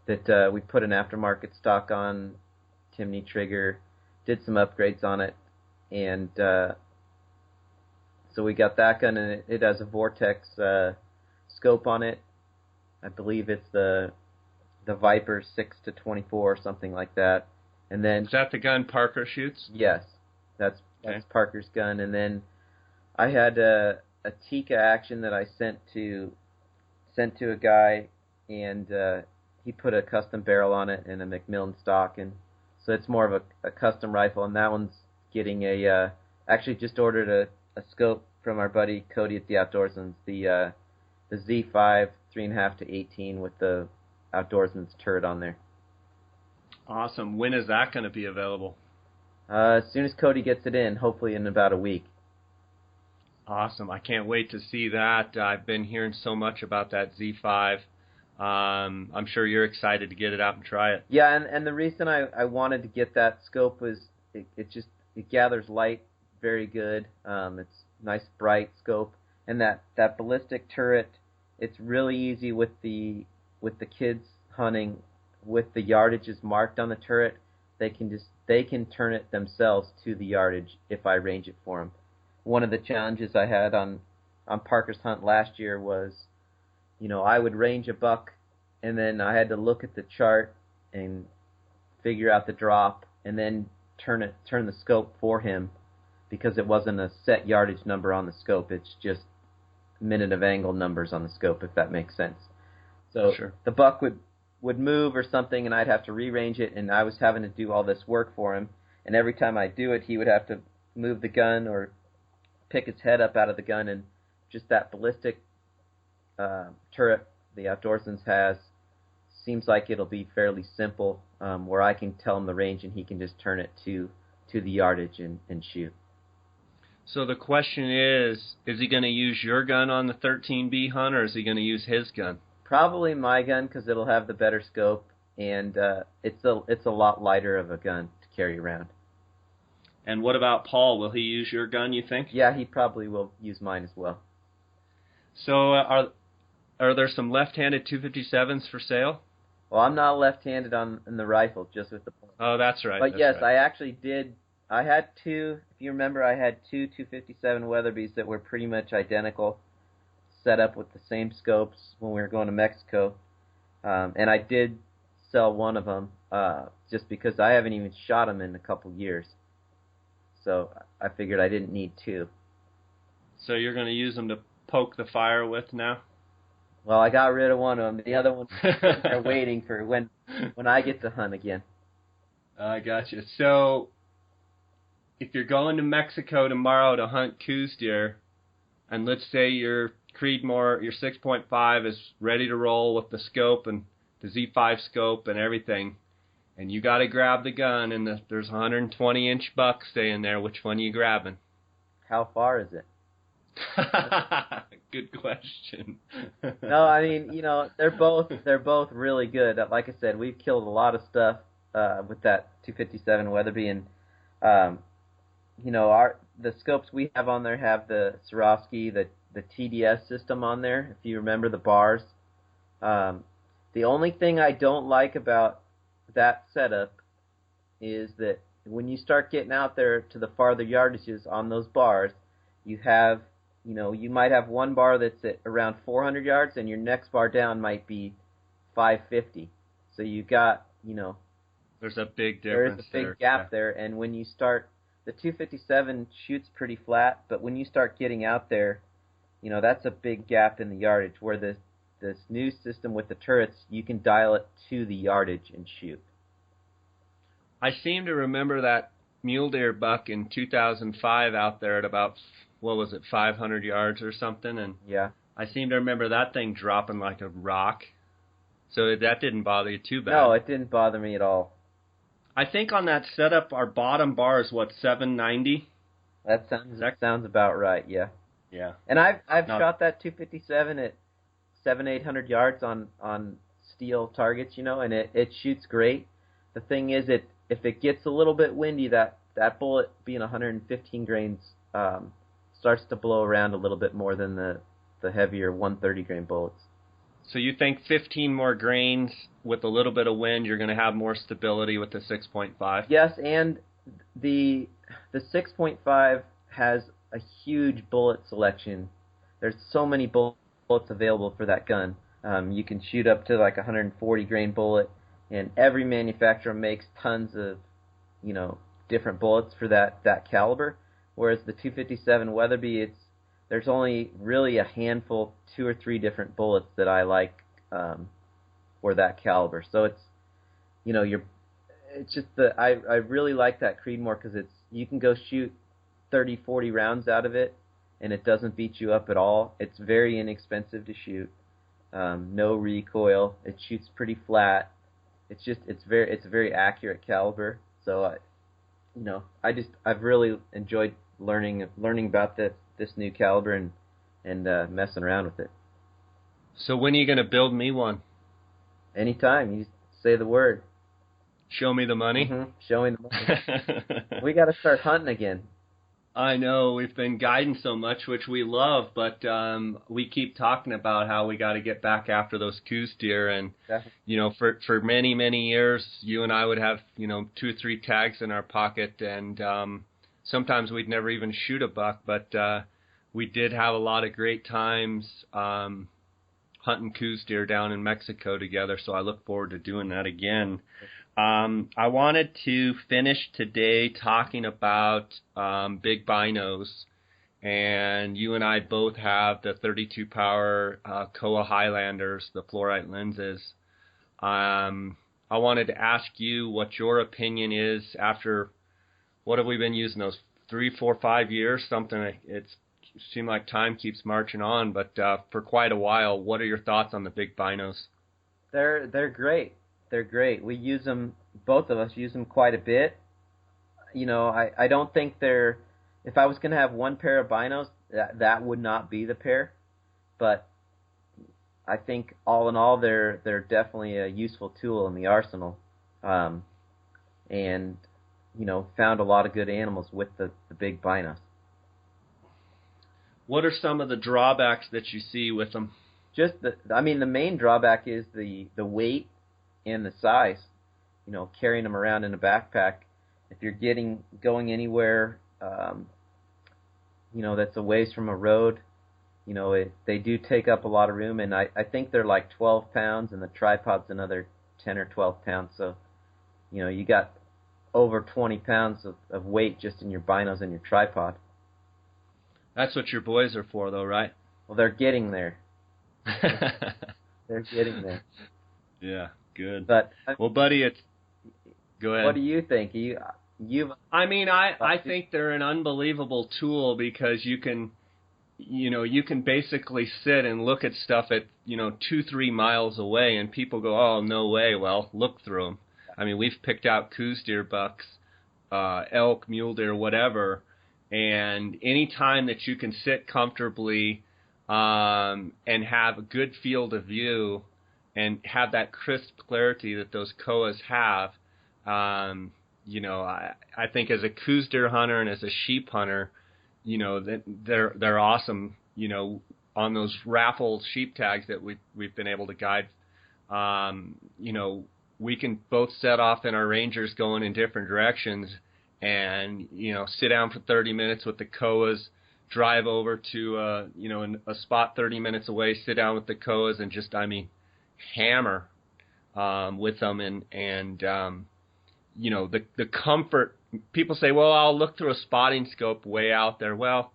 that we put an aftermarket stock on, Timney trigger, did some upgrades on it, and so we got that gun, and it has a Vortex scope on it. I believe it's the Viper 6-24 or something like that. And then, is that the gun Parker shoots? Yes, that's Parker's gun. And then I had a Tikka action that I sent to a guy, and he put a custom barrel on it and a Macmillan stock, and so it's more of a custom rifle. And that one's getting actually just ordered a scope from our buddy Cody at the Outdoorsman's, the Z5 3.5 to 18 with the Outdoorsman's turret on there. Awesome. When is that going to be available? As soon as Cody gets it in, hopefully in about a week. Awesome. I can't wait to see that. I've been hearing so much about that Z5. I'm sure you're excited to get it out and try it. Yeah, and the reason I wanted to get that scope was it gathers light very good. It's nice bright scope, and that ballistic turret, it's really easy with the kids hunting. With the yardages marked on the turret, they can turn it themselves to the yardage if I range it for them. One of the challenges I had on Parker's hunt last year was, I would range a buck, and then I had to look at the chart and figure out the drop, and then turn the scope for him, because it wasn't a set yardage number on the scope. It's just minute of angle numbers on the scope, if that makes sense. So sure. The buck would move or something, and I'd have to rearrange it, and I was having to do all this work for him. And every time I do it, he would have to move the gun or pick his head up out of the gun, and just that ballistic turret the Outdoorsman's has seems like it'll be fairly simple, where I can tell him the range and he can just turn it to to the yardage and shoot. So the question is he going to use your gun on the 13B hunt, or is he going to use his gun? Probably my gun, because it'll have the better scope, and it's a lot lighter of a gun to carry around. And what about Paul? Will he use your gun, you think? Yeah, he probably will use mine as well. So are there some left-handed 257s for sale? Well, I'm not left-handed on the rifle, just with the point. Oh, that's right. But that's yes, right. I actually did. I had two. If you remember, I had two 257 Weatherbys that were pretty much identical, set up with the same scopes when we were going to Mexico. And I did sell one of them just because I haven't even shot them in a couple years. So I figured I didn't need two. So you're going to use them to poke the fire with now? Well, I got rid of one of them. The other one they're waiting for when I get to hunt again. I gotcha. So if you're going to Mexico tomorrow to hunt Coues deer, and let's say your Creedmoor, your 6.5 is ready to roll with the scope and the Z5 scope and everything, and you got to grab the gun, and there's a 120-inch buck staying there, which one are you grabbing? How far is it? Good question. No, I mean, they're both really good. Like I said, we've killed a lot of stuff with that 257 Weatherby, and the scopes we have on there have the Swarovski, the TDS system on there. If you remember the bars, the only thing I don't like about that setup is that when you start getting out there to the farther yardages on those bars, you have, you might have one bar that's at around 400 yards, and your next bar down might be 550. So you got, there's a big difference. There's a big gap there, and when you start, the 257 shoots pretty flat, but when you start getting out there, that's a big gap in the yardage. Where this new system with the turrets, you can dial it to the yardage and shoot. I seem to remember that mule deer buck in 2005 out there at about, 500 yards or something, and yeah, I seem to remember that thing dropping like a rock. So that didn't bother you too bad. No, it didn't bother me at all. I think on that setup, our bottom bar is 790. That sounds about right. Yeah. Yeah. And I've shot that 257 at 700-800 yards on steel targets, and it shoots great. The thing is, if it gets a little bit windy, that bullet being 115 grains starts to blow around a little bit more than the heavier 130 grain bullets. So you think 15 more grains with a little bit of wind, you're going to have more stability with the 6.5? Yes, and the 6.5 has a huge bullet selection. There's so many bullets available for that gun. You can shoot up to like 140 grain bullet, and every manufacturer makes tons of, different bullets for that caliber. Whereas the 257 Weatherby, there's only really a handful, 2 or 3 different bullets that I like for that caliber. So it's, it's just I really like that Creedmoor because you can go shoot 30, 40 rounds out of it, and it doesn't beat you up at all. It's very inexpensive to shoot. No recoil. It shoots pretty flat. It's a very accurate caliber. So I've really enjoyed learning about this new caliber and messing around with it. So when are you going to build me one? Anytime. You say the word. Show me the money? Mm-hmm. Show me the money. We got to start hunting again. I know. We've been guiding so much, which we love, but we keep talking about how we got to get back after those Coues deer. And, for many, many years, you and I would have, 2 or 3 tags in our pocket, and sometimes we'd never even shoot a buck, but we did have a lot of great times hunting Coues deer down in Mexico together, so I look forward to doing that again. I wanted to finish today talking about big binos, and you and I both have the 32 power Kowa Highlanders, the fluorite lenses. I wanted to ask you what your opinion is after, what have we been using, those 3, 4, 5 years, something. It seemed like time keeps marching on, but for quite a while, what are your thoughts on the big binos? They're great. They're great. We use them, both of us use them quite a bit. I don't think they're. If I was going to have one pair of binos, that would not be the pair. But I think all in all, they're definitely a useful tool in the arsenal, and found a lot of good animals with the big binos. What are some of the drawbacks that you see with them? The main drawback is the weight and the size. Carrying them around in a backpack. If you're going anywhere, that's a ways from a road, they do take up a lot of room, and I think they're like 12 pounds, and the tripod's another 10 or 12 pounds. So, you got over 20 pounds of weight just in your binos and your tripod. That's what your boys are for, though, right? Well, they're getting there. They're getting there. Yeah, good. But well, buddy, go ahead. What do you think? I think they're an unbelievable tool because you can basically sit and look at stuff at 2-3 miles away, and people go, "Oh, no way." Well, look through them. I mean, we've picked out Coues deer bucks, elk, mule deer, whatever, and any time that you can sit comfortably and have a good field of view and have that crisp clarity that those koas have, I think as a Coues deer hunter and as a sheep hunter, that they're awesome. On those raffle sheep tags that we've been able to guide, we can both set off in our Rangers going in different directions, and sit down for 30 minutes with the koas, drive over to a spot 30 minutes away, sit down with the koas, and just hammer with them, and the comfort. People say, well, I'll look through a spotting scope way out there. Well,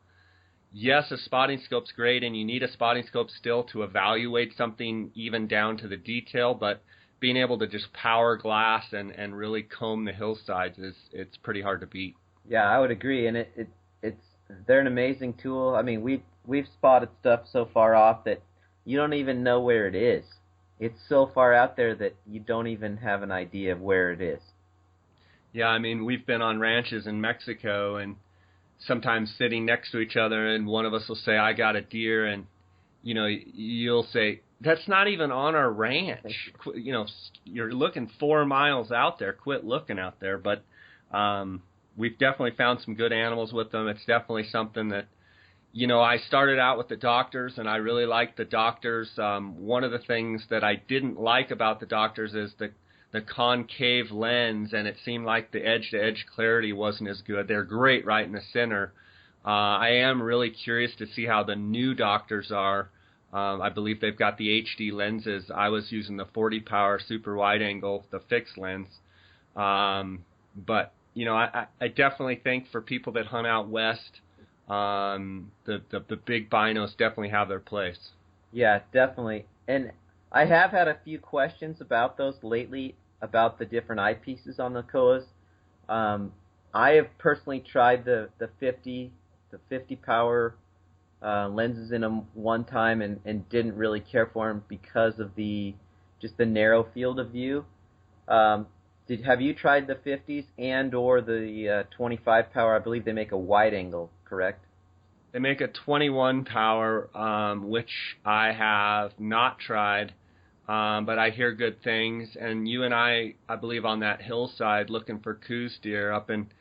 yes, a spotting scope's great, and you need a spotting scope still to evaluate something even down to the detail, but being able to just power glass and really comb the hillsides it's pretty hard to beat. Yeah, I would agree, and they're an amazing tool. I mean, we've spotted stuff so far off that you don't even know where it is. It's so far out there that you don't even have an idea of where it is. Yeah, I mean, we've been on ranches in Mexico and sometimes sitting next to each other, and one of us will say, I got a deer, and, you'll say, that's not even on our ranch. You're looking 4 miles out there. Quit looking out there. But we've definitely found some good animals with them. It's definitely something that, I started out with the doctors, and I really liked the doctors. One of the things that I didn't like about the doctors is the concave lens, and it seemed like the edge-to-edge clarity wasn't as good. They're great right in the center. I am really curious to see how the new doctors are. I believe they've got the HD lenses. I was using the 40 power super wide angle, the fixed lens. But I definitely think for people that hunt out west, the big binos definitely have their place. Yeah, definitely. And I have had a few questions about those lately, about the different eyepieces on the koas. I have personally tried the 50 power lenses in them one time and didn't really care for them because of just the narrow field of view. Have you tried the 50s and or the 25 power? I believe they make a wide angle, correct? They make a 21 power, which I have not tried, but I hear good things. And you and I believe on that hillside looking for Coues deer up in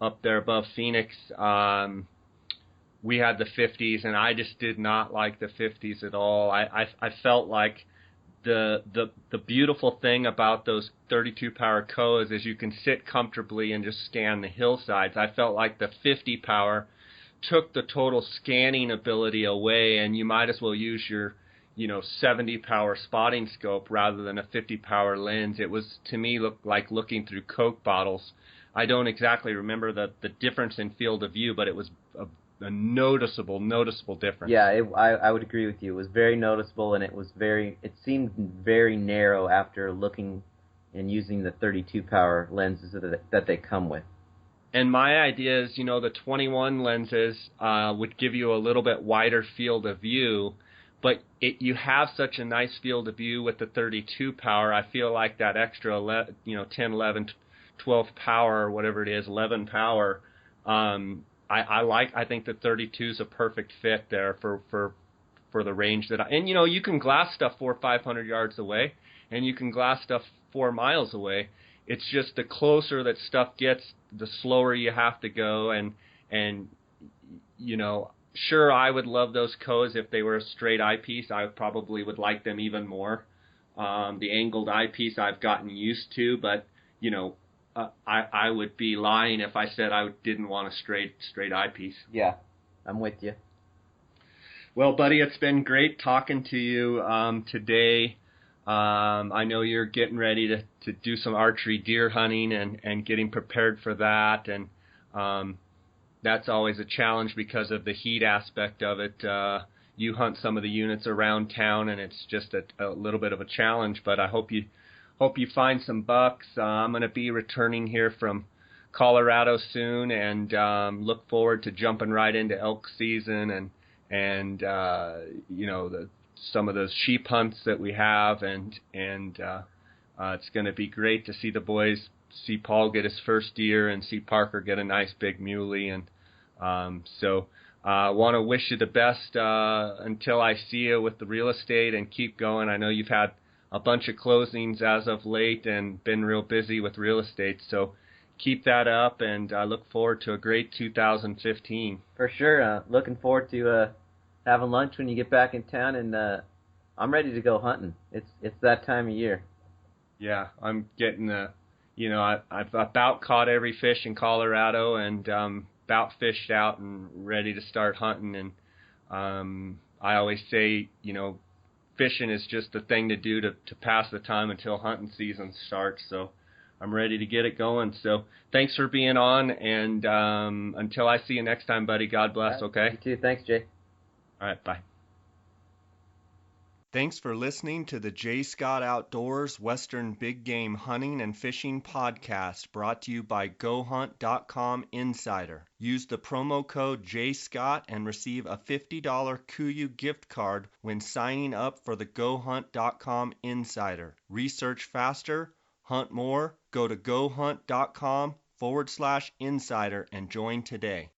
up there above Phoenix, we had the 50s, and I just did not like the 50s at all. I felt like the beautiful thing about those 32 power koas is you can sit comfortably and just scan the hillsides. I felt like the 50 power took the total scanning ability away, and you might as well use your 70 power spotting scope rather than a 50 power lens. It was, to me, looked like looking through Coke bottles. I don't exactly remember the difference in field of view, but it was a noticeable difference. Yeah, I would agree with you. It was very noticeable, and it seemed very narrow after looking and using the 32 power lenses that they come with. And my idea is, the 21 lenses would give you a little bit wider field of view, but you have such a nice field of view with the 32 power. I feel like that extra 10, 11, 12 power or whatever it is, 11 power. I think the 32 is a perfect fit there for the range and you can glass stuff 400 or 500 yards away, and you can glass stuff 4 miles away. It's just the closer that stuff gets, the slower you have to go, and sure, I would love those Coues if they were a straight eyepiece. I probably would like them even more. The angled eyepiece I've gotten used to, but I would be lying if I said I didn't want a straight eyepiece. Yeah, I'm with you. Well, buddy, it's been great talking to you today. I know you're getting ready to do some archery deer hunting and getting prepared for that, and that's always a challenge because of the heat aspect of it. You hunt some of the units around town, and it's just a little bit of a challenge, but I hope you find some bucks. I'm going to be returning here from Colorado soon, and look forward to jumping right into elk season and some of those sheep hunts that we have, and it's going to be great to see the boys, see Paul get his first deer and see Parker get a nice big muley, and so I want to wish you the best until I see you with the real estate, and keep going. I know you've had a bunch of closings as of late and been real busy with real estate, so keep that up, and I look forward to a great 2015. For sure. Looking forward to having lunch when you get back in town, and I'm ready to go hunting. It's that time of year. Yeah, I'm getting I've about caught every fish in Colorado, and about fished out and ready to start hunting. And I always say, fishing is just the thing to do to pass the time until hunting season starts. So I'm ready to get it going. So thanks for being on, and until I see you next time, buddy, God bless, Right. okay? You too. Thanks, Jay. All right, bye. Thanks for listening to the J. Scott Outdoors Western Big Game Hunting and Fishing Podcast, brought to you by GoHunt.com Insider. Use the promo code JScott and receive a $50 KUIU gift card when signing up for the GoHunt.com Insider. Research faster, hunt more. Go to GoHunt.com/insider and join today.